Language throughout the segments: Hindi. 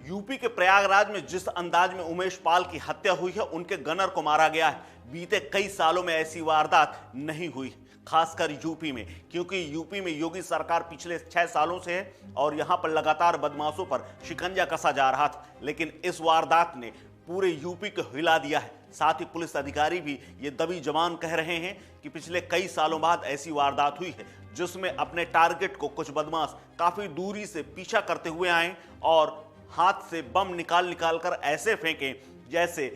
यूपी के प्रयागराज में जिस अंदाज में उमेश पाल की हत्या हुई है, उनके गनर को मारा गया है, बीते कई सालों में ऐसी वारदात नहीं हुई, खासकर यूपी में। क्योंकि यूपी में योगी सरकार पिछले 6 सालों से है और यहां पर लगातार बदमाशों पर शिकंजा कसा जा रहा था। लेकिन इस वारदात ने पूरे यूपी को हिला दिया है। साथ ही पुलिस अधिकारी भी ये दबी जबान कह रहे हैं कि पिछले कई सालों बाद ऐसी वारदात हुई है जिसमें अपने टारगेट को कुछ बदमाश काफी दूरी से पीछा करते हुए आए और हाथ से बम निकाल निकाल कर ऐसे फेंके जैसे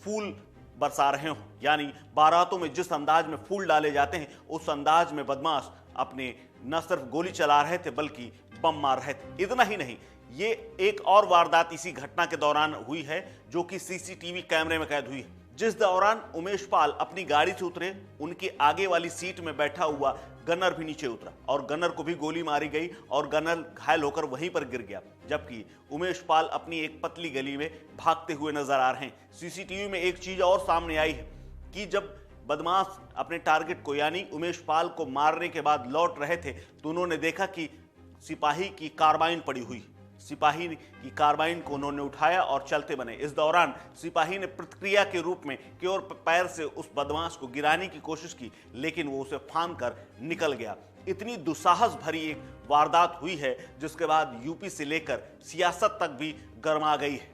फूल बरसा रहे हो। यानी बारातों में जिस अंदाज में फूल डाले जाते हैं, उस अंदाज में बदमाश अपने न सिर्फ गोली चला रहे थे बल्कि बम मार रहे थे। इतना ही नहीं, ये एक और वारदात इसी घटना के दौरान हुई है जो कि सीसीटीवी कैमरे में कैद हुई है। जिस दौरान उमेश पाल अपनी गाड़ी से उतरे, उनकी आगे वाली सीट में बैठा हुआ गनर भी नीचे उतरा और गनर को भी गोली मारी गई और गनर घायल होकर वहीं पर गिर गया। जबकि उमेश पाल अपनी एक पतली गली में भागते हुए नजर आ रहे हैं। सीसीटीवी में एक चीज और सामने आई है कि जब बदमाश अपने टारगेट को यानी उमेश पाल को मारने के बाद लौट रहे थे तो उन्होंने देखा कि सिपाही की कार्बाइन पड़ी हुई। सिपाही की कार्बाइन को उन्होंने उठाया और चलते बने। इस दौरान सिपाही ने प्रतिक्रिया के रूप में केवल पैर से उस बदमाश को गिराने की कोशिश की, लेकिन वो उसे फांद कर निकल गया। इतनी दुस्साहस भरी एक वारदात हुई है जिसके बाद यूपी से लेकर सियासत तक भी गर्मा गई है।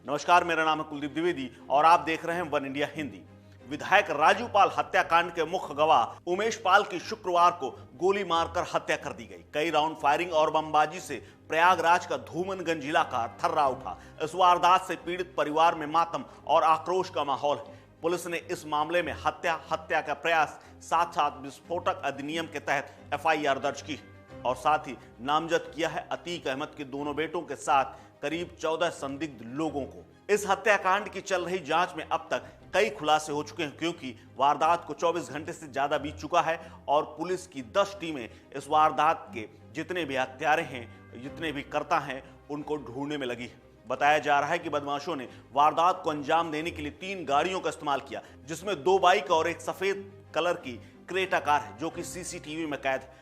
नमस्कार, मेरा नाम है कुलदीप द्विवेदी और आप देख रहे हैं वन इंडिया हिंदी। विधायक राजू पाल हत्याकांड के मुख्य गवाह उमेश पाल की शुक्रवार को गोली मारकर हत्या कर दी गई। कई राउंड फायरिंग और बमबाजी से प्रयागराज का धूमनगंज इलाका थर्रा उठा। इस वारदात से पीड़ित परिवार में मातम और आक्रोश का माहौल है। पुलिस ने इस मामले में हत्या का प्रयास साथ साथ विस्फोटक अधिनियम के तहत एफआईआर दर्ज की और साथ ही नामजद किया है अतीक अहमद के दोनों बेटों के साथ करीब 14 संदिग्ध लोगों को। इस हत्याकांड की चल रही जांच में अब तक कई खुलासे हो चुके हैं, क्योंकि वारदात को 24 घंटे से ज्यादा बीत चुका है और पुलिस की 10 टीमें इस वारदात के जितने भी हत्यारे हैं, जितने भी कर्ता हैं, उनको ढूंढने में लगी है। बताया जा रहा है कि बदमाशों ने वारदात को अंजाम देने के लिए 3 गाड़ियों का इस्तेमाल किया, जिसमें 2 बाइक और एक सफेद कलर की क्रेटा कार है जो कि सीसीटीवी में कैद है।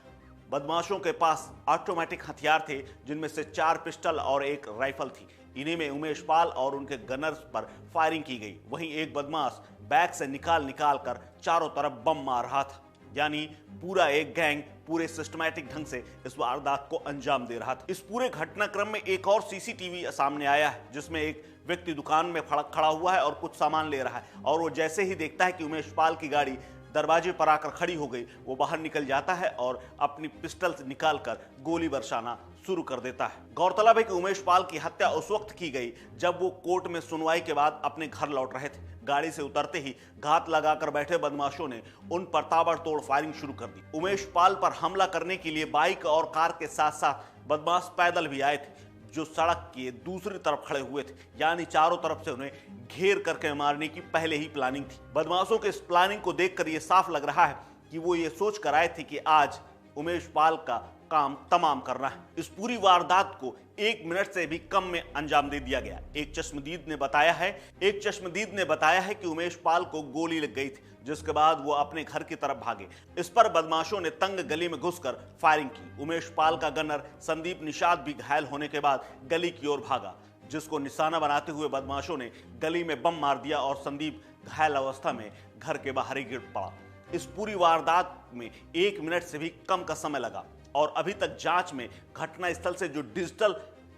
बदमाशों के पास ऑटोमेटिक हथियार थे जिनमें से 4 पिस्टल और 1 राइफल थी। इन्हीं में उमेश पाल और उनके गनर्स पर फायरिंग की गई। वहीं एक बदमाश बैग से निकाल कर चारों तरफ बम मार रहा था। यानी पूरा एक गैंग पूरे सिस्टमैटिक ढंग से इस वारदात को अंजाम दे रहा था। इस पूरे घटनाक्रम में एक और सीसीटीवी सामने आया है जिसमें एक व्यक्ति दुकान में खड़ा हुआ है और कुछ सामान ले रहा है और वो जैसे ही देखता है कि उमेश पाल की गाड़ी दरवाजे पर आकर खड़ी हो गई, वो बाहर निकल जाता है और अपनी पिस्टल से निकालकर गोली बरसाना शुरू कर देता है। गौरतलब है कि उमेश पाल की हत्या उस वक्त की गई जब वो कोर्ट में सुनवाई के बाद अपने घर लौट रहे थे। गाड़ी से उतरते ही घात लगाकर बैठे बदमाशों ने उन पर ताबड़तोड़ फायरिंग शुरू कर दी। उमेश पाल पर हमला करने के लिए बाइक और कार के साथ साथ बदमाश पैदल भी आए थे जो सड़क के दूसरी तरफ खड़े हुए थे। यानी चारों तरफ से उन्हें घेर करके मारने की पहले ही प्लानिंग थी। बदमाशों के इस प्लानिंग को देखकर यह साफ लग रहा है कि वो ये सोच कर आए थे कि आज उमेश पाल का काम तमाम करना है। इस पूरी वारदात को 1 मिनट से भी कम में अंजाम दे दिया गया। एक चश्मदीद ने बताया है कि उमेश पाल को गोली लग गई थी, जिसके बाद वो अपने घर की तरफ भागे। इस पर बदमाशों ने तंग गली में घुसकर फायरिंग की। उमेश पाल का गनर संदीप निषाद भी घायल होने के बाद गली की ओर भागा, जिसको निशाना बनाते हुए बदमाशों ने गली में बम मार दिया और संदीप घायल अवस्था में घर के बाहर ही गिर पड़ा। इस पूरी वारदात में 1 मिनट से भी कम का समय लगा और अभी तक जांच में घटना स्थल से जो डिजिटल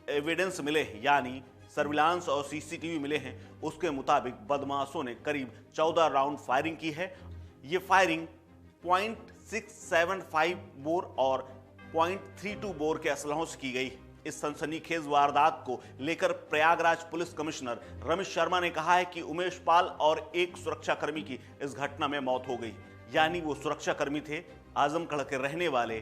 एविडेंस मिले हैं, यानी सर्विलांस और सीसीटीवी मिले हैं, उसके मुताबिक बदमाशों ने करीब 14 राउंड फायरिंग की है। ये फायरिंग .675 बोर और .32 बोर के असलहों से की गई। इस सनसनीखेज वारदात को लेकर प्रयागराज पुलिस कमिश्नर रमेश शर्मा ने कहा है कि उमेश पाल और एक सुरक्षाकर्मी की इस घटना में मौत हो गई। यानी वो सुरक्षाकर्मी थे आजमगढ़ के रहने वाले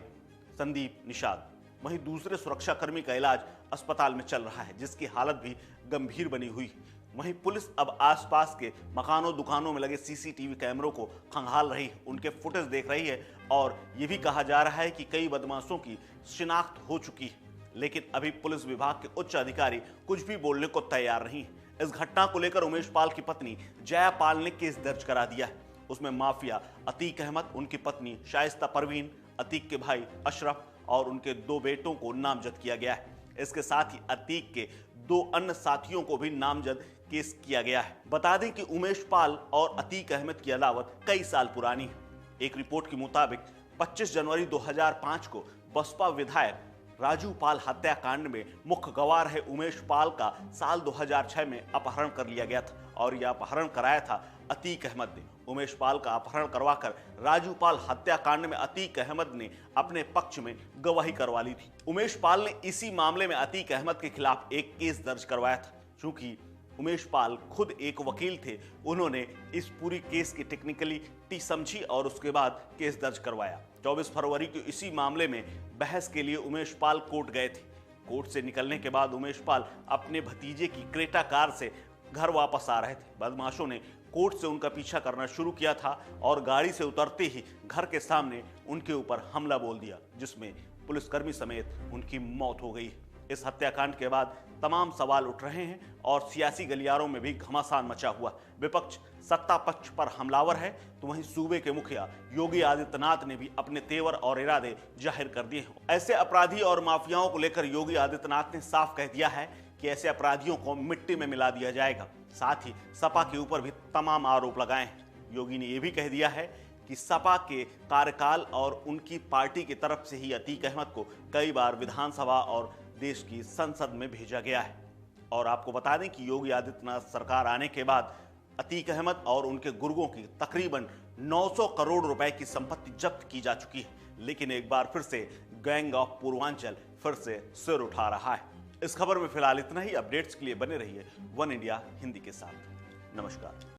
संदीप निषाद। वहीं दूसरे सुरक्षाकर्मी का इलाज अस्पताल में चल रहा है, जिसकी हालत भी गंभीर बनी हुई। वहीं पुलिस अब आसपास के मकानों दुकानों में लगे सीसीटीवी कैमरों को खंगाल रही है, उनके फुटेज देख रही है और ये भी कहा जा रहा है कि कई बदमाशों की शिनाख्त हो चुकी है। लेकिन अभी पुलिस विभाग के उच्च अधिकारी कुछ भी बोलने को तैयार नहीं है। इस घटना को लेकर उमेश पाल की पत्नी जया पाल ने केस दर्ज करा दिया है। उसमें माफिया अतीक अहमद, उनकी पत्नी शाइस्ता परवीन, अतीक के भाई अशरफ और उनके 2 बेटों को नामजद किया गया है। इसके साथ ही अतीक के दो अन्य साथियों को भी नामजद केस किया गया है। बता दें कि उमेश पाल और अतीक अहमद की अदावत कई साल पुरानी है। एक रिपोर्ट के मुताबिक 25 जनवरी 2005 को बसपा विधायक राजू पाल हत्याकांड में मुख्य गवाह रहे उमेश पाल का साल 2006 में अपहरण कर लिया गया था और यह अपहरण कराया था अतीक अहमद ने। उमेश पाल का अपहरण करवाकर राजू पाल हत्याकांड में अतीक अहमद ने अपने पक्ष में गवाही करवा ली थी। उमेश पाल ने इसी मामले में अतीक अहमद के खिलाफ एक केस दर्ज करवाया था। चूंकि उमेश पाल खुद एक वकील थे, उन्होंने इस पूरी केस की टेक्निकलिटी समझी और उसके बाद केस दर्ज करवाया। 24 फरवरी को इसी मामले में बहस के लिए उमेश पाल कोर्ट गए थे। कोर्ट से निकलने के बाद उमेश पाल अपने भतीजे की क्रेटा कार से घर वापस आ रहे थे। बदमाशों ने कोर्ट से उनका पीछा करना शुरू किया था और गाड़ी से उतरते ही घर के सामने उनके ऊपर हमला बोल दिया, जिसमें पुलिसकर्मी समेत उनकी मौत हो गई। इस हत्याकांड के बाद तमाम सवाल उठ रहे हैं और सियासी गलियारों में भी घमासान मचा हुआ। विपक्ष सत्ता पक्ष पर हमलावर है, तो वहीं सूबे के मुखिया योगी आदित्यनाथ ने भी अपने तेवर और इरादे जाहिर कर दिए हैं। ऐसे अपराधी और माफियाओं को लेकर योगी आदित्यनाथ ने साफ कह दिया है कि ऐसे अपराधियों को मिट्टी में मिला दिया जाएगा। साथ ही सपा के ऊपर भी तमाम आरोप लगाए हैं। योगी ने यह भी कह दिया है कि सपा के कार्यकाल और उनकी पार्टी की तरफ से ही अतीक अहमद को कई बार विधानसभा और देश की संसद में भेजा गया है। और आपको बता दें कि योगी आदित्यनाथ सरकार आने के बाद अतीक अहमद और उनके गुर्गों की तकरीबन 900 करोड़ रुपए की संपत्ति जब्त की जा चुकी है। लेकिन एक बार फिर से गैंग ऑफ पूर्वांचल फिर से सिर उठा रहा है। इस खबर में फिलहाल इतना ही। अपडेट्स के लिए बने रहिए वन इंडिया हिंदी के साथ। नमस्कार।